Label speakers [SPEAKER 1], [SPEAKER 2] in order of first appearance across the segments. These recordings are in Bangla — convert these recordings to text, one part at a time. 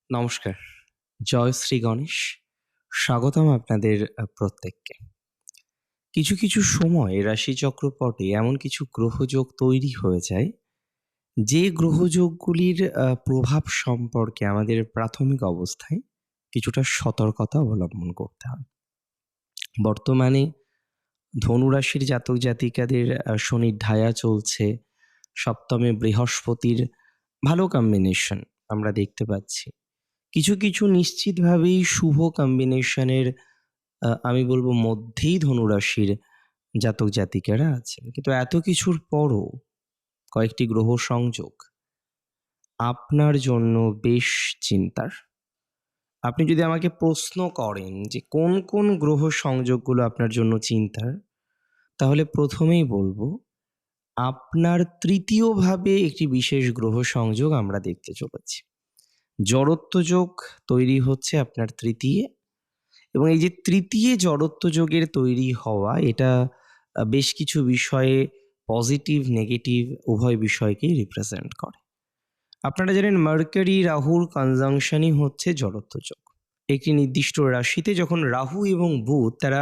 [SPEAKER 1] নমস্কার। জয় শ্রী গণেশ। স্বাগতম আপনাদের প্রত্যেককে। কিছু সময় রাশিচক্রপটে এমন কিছু গ্রহযোগ তৈরি হয়ে যায়, যে গ্রহযোগগুলির প্রভাব সম্পর্কে আমাদের প্রাথমিক অবস্থায় কিছুটা সতর্কতা অবলম্বন করতে হয়। বর্তমানে ধনুরাশির জাতক-জাতিকাদের শনির ঢায়া চলছে। সপ্তমে বৃহস্পতির ভালো কম্বিনেশন আমরা দেখতে পাচ্ছি। কিছু নিশ্চিতভাবেই শুভ কম্বিনেশনের আমি বলবো মধ্যেই ধনুরাশির জাতক জাতিকারা আছেন, কিন্তু এত কিছুর পরও কয়েকটি গ্রহ সংযোগ আপনার জন্য বেশ চিন্তার। আপনি যদি আমাকে প্রশ্ন করেন যে কোন কোন গ্রহ সংযোগগুলো আপনার জন্য চিন্তার, তাহলে প্রথমেই বলবো আপনার তৃতীয় ভাবে একটি বিশেষ গ্রহ সংযোগ আমরা দেখতে চলেছি। জড়ত্ব যোগ তৈরি হচ্ছে আপনার তৃতীয়, এবং এই যে তৃতীয় জড়ত্ব যোগের তৈরি হওয়া, এটা বেশ কিছু বিষয়ে পজিটিভ নেগেটিভ উভয় বিষয়কেই রিপ্রেজেন্ট করে। আপনারা জানেন মার্কারি রাহুর কনজাংশনই হচ্ছে জড়ত্ব যোগ। একটি নির্দিষ্ট রাশিতে যখন রাহু এবং বুধ তারা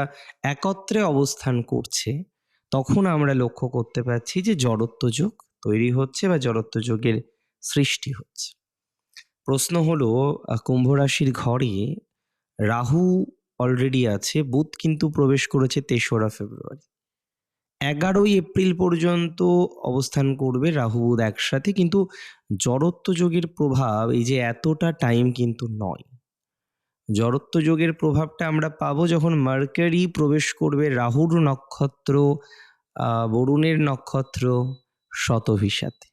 [SPEAKER 1] একত্রে অবস্থান করছে, তখন আমরা লক্ষ্য করতে পারছি যে জড়ত্ব যোগ তৈরি হচ্ছে বা জড়ত্ব যোগের সৃষ্টি হচ্ছে। প্রশ্ন হলো, কুম্ভ রাশির ঘরে রাহু অলরেডি আছে, বুধ কিন্তু প্রবেশ করেছে ৩রা ফেব্রুয়ারি। ১১ই এপ্রিল পর্যন্ত অবস্থান করবে রাহু বুধ একসাথে, কিন্তু জড়ত্ব যোগের প্রভাব এই যে এতটা টাইম কিন্তু নয়। জড়ত্ব যোগের প্রভাবটা আমরা পাবো যখন মার্কারি প্রবেশ করবে রাহুর নক্ষত্র, বরুণের নক্ষত্র শতভিসাতে।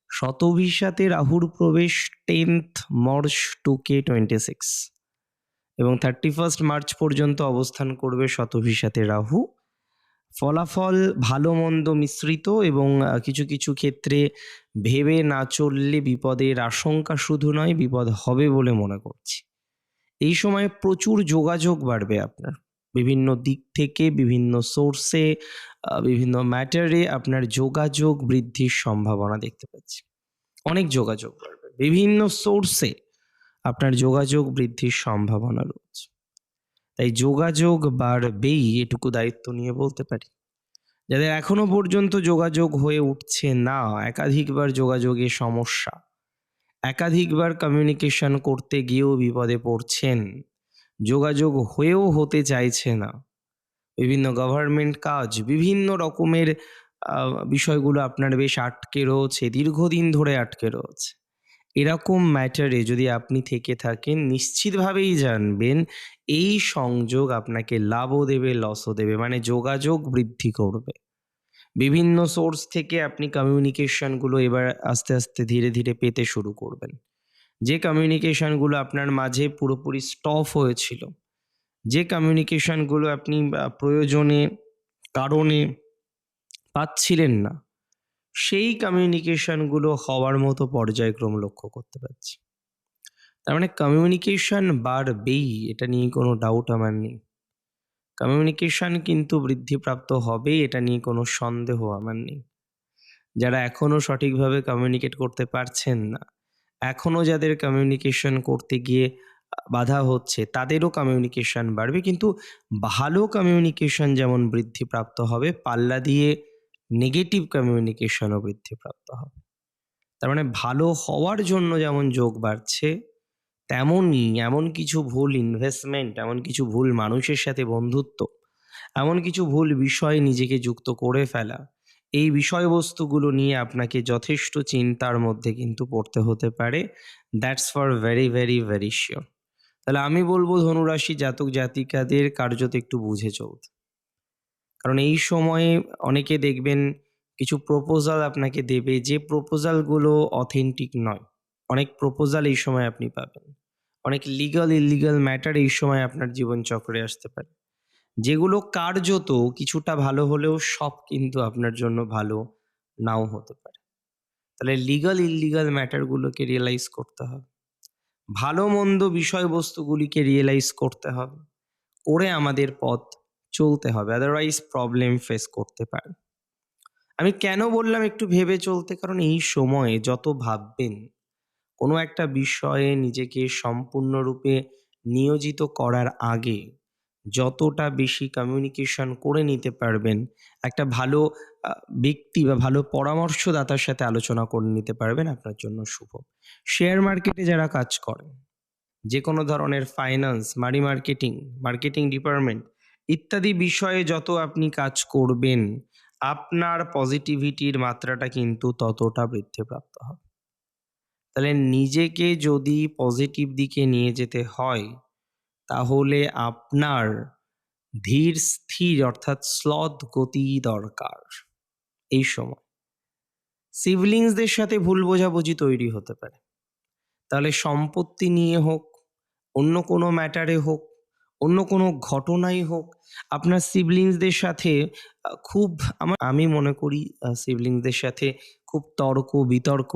[SPEAKER 1] শতভিসাতে রাহুর প্রবেশ 10th মার্চ 2K26, এবং 31 মার্চ পর্যন্ত অবস্থান করবে শতভিসাতে রাহু। ফলাফল ভালো মন্দ মিশ্রিত, এবং কিছু ক্ষেত্রে ভেবে না চললে বিপদের আশঙ্কা শুধু নয়, বিপদ হবে বলে মনে করছি। এই সময় প্রচুর যোগাযোগ বাড়বে আপনার, বিভিন্ন দিক থেকে, বিভিন্ন সোর্সে, বিভিন্ন ম্যাটারে আপনার যোগাযোগ বৃদ্ধির সম্ভাবনা দেখতে পাচ্ছি। অনেক যোগাযোগ বাড়বে, বিভিন্ন সোর্সে আপনার যোগাযোগ বৃদ্ধির সম্ভাবনা রয়েছে। তাই যোগাযোগ বাড়বেই, এটুকু দায়িত্ব নিয়ে বলতে পারি। যাদের এখনো পর্যন্ত যোগাযোগ হয়ে উঠছে না, একাধিকবার যোগাযোগে সমস্যা, একাধিকবার কমিউনিকেশন করতে গিয়েও বিপদে পড়ছেন, যোগাযোগ হয়েও হতে চাইছে না, বিভিন্ন গভর্নমেন্ট কাজ, বিভিন্ন রকমের বিষয়গুলো আপনার বেশ আটকে রয়েছে, দীর্ঘদিন ধরে আটকে রয়েছে, এরকম ম্যাটারে যদি আপনি থেকে থাকেন, নিশ্চিতভাবেই জানবেন এই সংযোগ আপনাকে লাভও দেবে, লসও দেবে, মানে যোগাযোগ বৃদ্ধি করবে। বিভিন্ন সোর্স থেকে আপনি কমিউনিকেশনগুলো এবার আস্তে আস্তে ধীরে ধীরে পেতে শুরু করবেন। যে কমিউনিকেশনগুলো আপনার মাঝে পুরোপুরি স্টপ হয়েছিল, যে কমিউনিকেশনগুলো আপনি প্রয়োজনে কারণে পাচ্ছিলেন না, সেই কমিউনিকেশনগুলো হওয়ার মতো পর্যায়ক্রম লক্ষ্য করতে পারছি। তার মানে কমিউনিকেশন বাড়বেই, এটা নিয়ে কোনো ডাউট আমার নেই। কমিউনিকেশন কিন্তু বৃদ্ধিপ্রাপ্ত হবে, এটা নিয়ে কোনো সন্দেহ আমার নেই। যারা এখনো সঠিকভাবে কমিউনিকেট করতে পারছেন না, এখনো যাদের কমিউনিকেশন করতে গিয়ে বাধা হচ্ছে, তাদেরও কমিউনিকেশন বাড়বে, কিন্তু ভালো কমিউনিকেশন যেমন বৃদ্ধিপ্রাপ্ত হবে, পাল্লা দিয়ে নেগেটিভ কমিউনিকেশনও বৃদ্ধিপ্রাপ্ত হবে। তার মানে ভালো হওয়ার জন্য যেমন যোগ বাড়ছে, তেমনই এমন কিছু ভুল ইনভেস্টমেন্ট, এমন কিছু ভুল মানুষের সাথে বন্ধুত্ব, এমন কিছু ভুল বিষয়ে নিজেকে যুক্ত করে ফেলা, এই বিষয়বস্তুগুলো নিয়ে আপনাকে যথেষ্ট চিন্তার মধ্যে কিন্তু পড়তে হতে পারে। That's for very very very sure. তাহলে আমি বলবো ধনুরাশি জাতক জাতিকাদের কার্যত একটু বুঝে চলতে। কারণ এই সময়ে অনেকে দেখবেন কিছু প্রপোজাল আপনাকে দেবে, যে প্রপোজালগুলো অথেন্টিক নয়। অনেক প্রপোজাল এই সময় আপনি পাবেন, অনেক লিগাল ইলিগাল ম্যাটার এই সময় আপনার জীবনচক্রে আসতে পারে, যেগুলো কার্যত কিছুটা ভালো হলেও সব কিন্তু আপনার জন্য ভালো নাও হতে পারে। তাহলে লিগাল ইলিগাল ম্যাটারগুলোকে রিয়েলাইজ করতে হবে, ভালো মন্দ বিষয়বস্তুগুলিকে রিয়েলাইজ করতে হবে, করে আমাদের পথ চলতে হবে, আদারওয়াইজ প্রবলেম ফেস করতে পারে। আমি কেন বললাম একটু ভেবে চলতে, কারণ এই সময়ে যত ভাববেন, কোনো একটা বিষয়ে নিজেকে সম্পূর্ণরূপে নিয়োজিত করার আগে যতটা বেশি কমিউনিকেশন করে নিতে পারবেন, একটা ভালো আ ব্যক্তি বা ভালো পরামর্শদাতার সাথে আলোচনা করে নিতে পারবেন, আপনার জন্য শুভ। শেয়ার মার্কেটে যারা কাজ করেন, যেকোনো ধরনের ফাইন্যান্স, মানি মার্কেটিং, মার্কেটিং ডিপার্টমেন্ট ইত্যাদি বিষয়ে যত আপনি কাজ করবেন, আপনার পজিটিভিটির মাত্রাটা কিন্তু ততটা বৃদ্ধিপ্রাপ্ত হবে। তাহলে নিজেকে যদি পজিটিভ দিকে নিয়ে যেতে হয়, তাহলে আপনার ধীর স্থির অর্থাৎ স্লথ গতি দরকার এই সময়। সিবলিংসদের সাথে ভুল বোঝাবুঝি তৈরি হতে পারে। তাহলে সম্পত্তি নিয়ে হোক, অন্য কোনো ম্যাটারে হোক, অন্য কোনো ঘটনাই হোক, আপনার সিবলিংসদের সাথে খুব আমি মনে করি সিবলিংসদের সাথে খুব তর্ক-বিতর্ক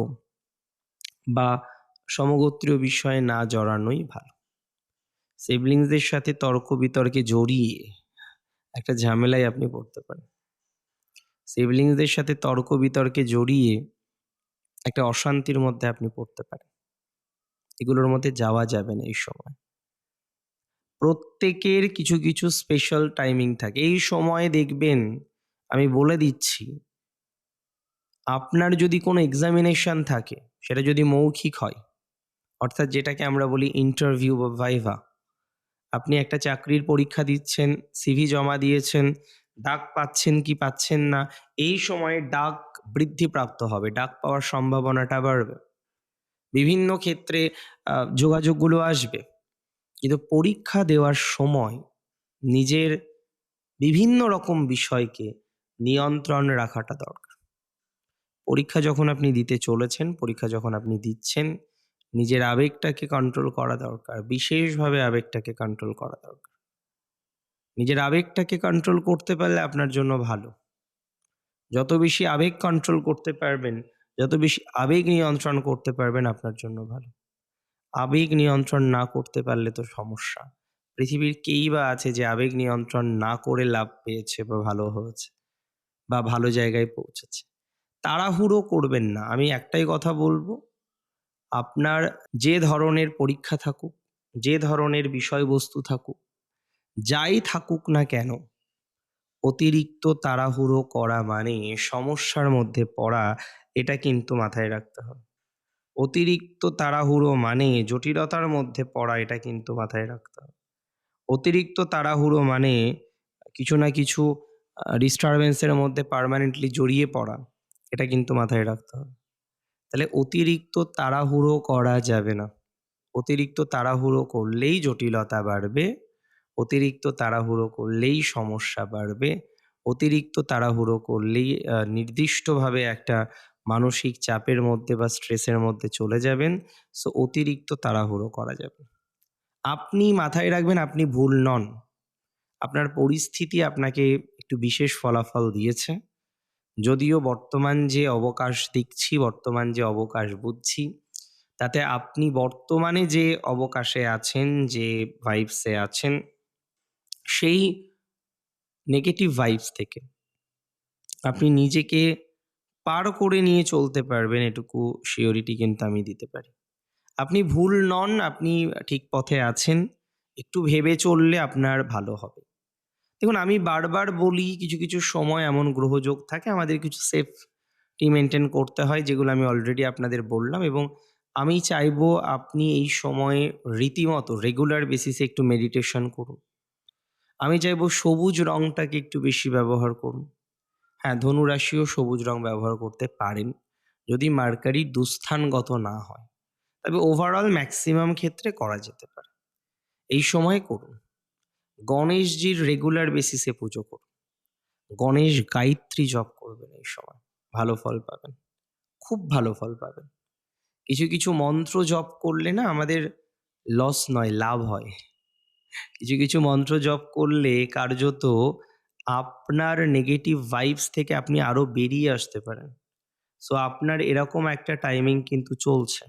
[SPEAKER 1] বা সমগোত্রীয় বিষয়ে না জড়ানোই ভালো। সিবলিংসদের সাথে তর্ক-বিতর্কে জড়িয়ে একটা ঝামেলায় আপনি পড়তে পারেন। সিবলিংসদের সাথে তর্ক-বিতর্কে জড়িয়ে একটা অশান্তির মধ্যে আপনি পড়তে পারেন। এগুলোর মধ্যে যাওয়া যাবে না এই সময়। প্রত্যেকের কিছু, কিছু স্পেশাল টাইমিং থাকে। এই সময়ে দেখবেন, আমি বলে দিচ্ছি, আপনার যদি কোনো এক্সামিনেশন থাকে, সেটা যদি মৌখিক হয়, অর্থাৎ যেটাকে আমরা বলি ইন্টারভিউ বা ভাইভা। আপনি একটা চাকরির পরীক্ষা দিচ্ছেন, সিভি জমা দিয়েছেন, ডাক পাচ্ছেন কি পাচ্ছেন না, এই সময়ে ডাক বৃদ্ধিপ্রাপ্ত হবে, ডাক পাওয়ার সম্ভাবনাটা বাড়বে। বিভিন্ন ক্ষেত্রে যোগাযোগগুলো আসবে। কিন্তু পরীক্ষা দেওয়ার সময় নিজের বিভিন্ন রকম বিষয়কে নিয়ন্ত্রণ রাখাটা দরকার। পরীক্ষা যখন আপনি দিতে চলেছেন, পরীক্ষা যখন আপনি দিচ্ছেন, নিজের আবেগটাকে কন্ট্রোল করা দরকার। বিশেষভাবে আবেগটাকে কন্ট্রোল করা দরকার। নিজের আবেগটাকে কন্ট্রোল করতে পারলে আপনার জন্য ভালো। যত বেশি আবেগ কন্ট্রোল করতে পারবেন, যত বেশি আবেগ নিয়ন্ত্রণ করতে পারবেন, আপনার জন্য ভালো। আবেগ নিয়ন্ত্রণ না করতে পারলে তো সমস্যা। পৃথিবীর কেই বা আছে যে আবেগ নিয়ন্ত্রণ না করে লাভ পেয়েছে বা ভালো হয়েছে বা ভালো জায়গায় পৌঁছেছে। তাড়াহুড়ো করবেন না। আমি একটাই কথা বলবো, আপনার যে ধরনের পরীক্ষা থাকুক, যে ধরনের বিষয়বস্তু থাকুক, যাই থাকুক না কেন, অতিরিক্ত তাড়াহুড়ো করা মানে সমস্যার মধ্যে পড়া, এটা কিন্তু মাথায় রাখতে হবে। অতিরিক্ত তাড়াহুড়ো মানে জটিলতার মধ্যে পড়া, এটা কিন্তু মাথায় রাখতে হবে। অতিরিক্ত তাড়াহুড়ো মানে কিছু না কিছু ডিস্টার্বেন্স এর মধ্যে পার্মানেন্টলি জড়িয়ে পড়া, এটা কিন্তু মাথায় রাখতে হবে। তাহলে অতিরিক্ত তাড়াহুড়ো করা যাবে না। অতিরিক্ত তাড়াহুড়ো করলেই জটিলতা বাড়বে, অতিরিক্ত তাড়াহুড়ো করলেই সমস্যা বাড়বে, অতিরিক্ত তাড়াহুড়ো করলেই নির্দিষ্টভাবে একটা মানসিক চাপের মধ্যে বা স্ট্রেসের মধ্যে চলে যাবেন। সো অতিরিক্ত তাড়াহুড়ো করা যাবে না। আপনি মাথায় রাখবেন, আপনি ভুল নন। আপনার পরিস্থিতি আপনাকে একটু বিশেষ ফলাফল দিয়েছে। যদিও বর্তমান যে অবকাশ দেখছি, বর্তমান যে অবকাশ বুঝছি, তাতে আপনি বর্তমানে যে অবকাশে আছেন, যে ভাইবস এ আছেন, সেই নেগেটিভ ভাইবস থেকে আপনি নিজেকে পার করে নিয়ে চলতে পারবেন, এটুকু সিওরিটি কিন্তু আমি দিতে পারি। আপনি ভুল নন, আপনি ঠিক পথে আছেন। একটু ভেবে চললে আপনার ভালো হবে। দেখুন, আমি বারবার বলি, কিছু, কিছু সময় এমন গ্রহযোগ থাকে, আমাদের কিছু সেফটি মেইনটেইন করতে হয়, যেগুলো আমি অলরেডি আপনাদের বললাম, এবং আমি চাইবো আপনি এই সময়ে রীতিমতো রেগুলার বেসিসে একটু মেডিটেশন করুন। আমি চাইবো সবুজ রংটাকে একটু বেশি ব্যবহার করুন। হ্যাঁ, ধনু রাশিও সবুজ রং ব্যবহার করতে পারেন, যদি মার্কারি দুস্থানগত না হয়। তবে ওভারঅল ম্যাক্সিমাম ক্ষেত্রে করা যেতে পারে। এই সময় করুন। গণেশজির রেগুলার বেসিসে পুজো করুন। গণেশ গায়ত্রী জপ করবেন এই সময়। ভালো ফল পাবেন। খুব ভালো ফল পাবেন। কিছু, কিছু মন্ত্র জপ করলে না আমাদের লস নয়, লাভ হয়। কিছু, কিছু মন্ত্র জপ করলে কার্যত আপনার নেগেটিভ ভাইবস থেকে আপনি আরো বেরিয়ে আসতে পারেন। সো আপনার এরকম একটা টাইমিং কিন্তু চলছে।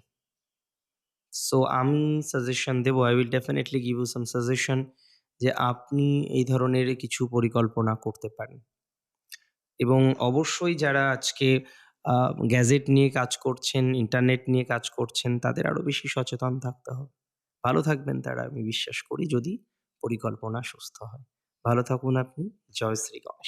[SPEAKER 1] সো আমি সাজেশন দেবো, I will definitely give you some suggestion, যে আপনি এই ধরনের কিছু পরিকল্পনা করতে পারেন। এবং অবশ্যই যারা আজকে আ গ্যাজেট নিয়ে কাজ করছেন, ইন্টারনেট নিয়ে কাজ করছেন, তাদের আরো বেশি সচেতন থাকতে হবে। ভালো থাকবেন তারা আমি বিশ্বাস করি যদি পরিকল্পনা সুস্থ হয়। ভালো থাকুন আপনি। জয় শ্রী গণেশ।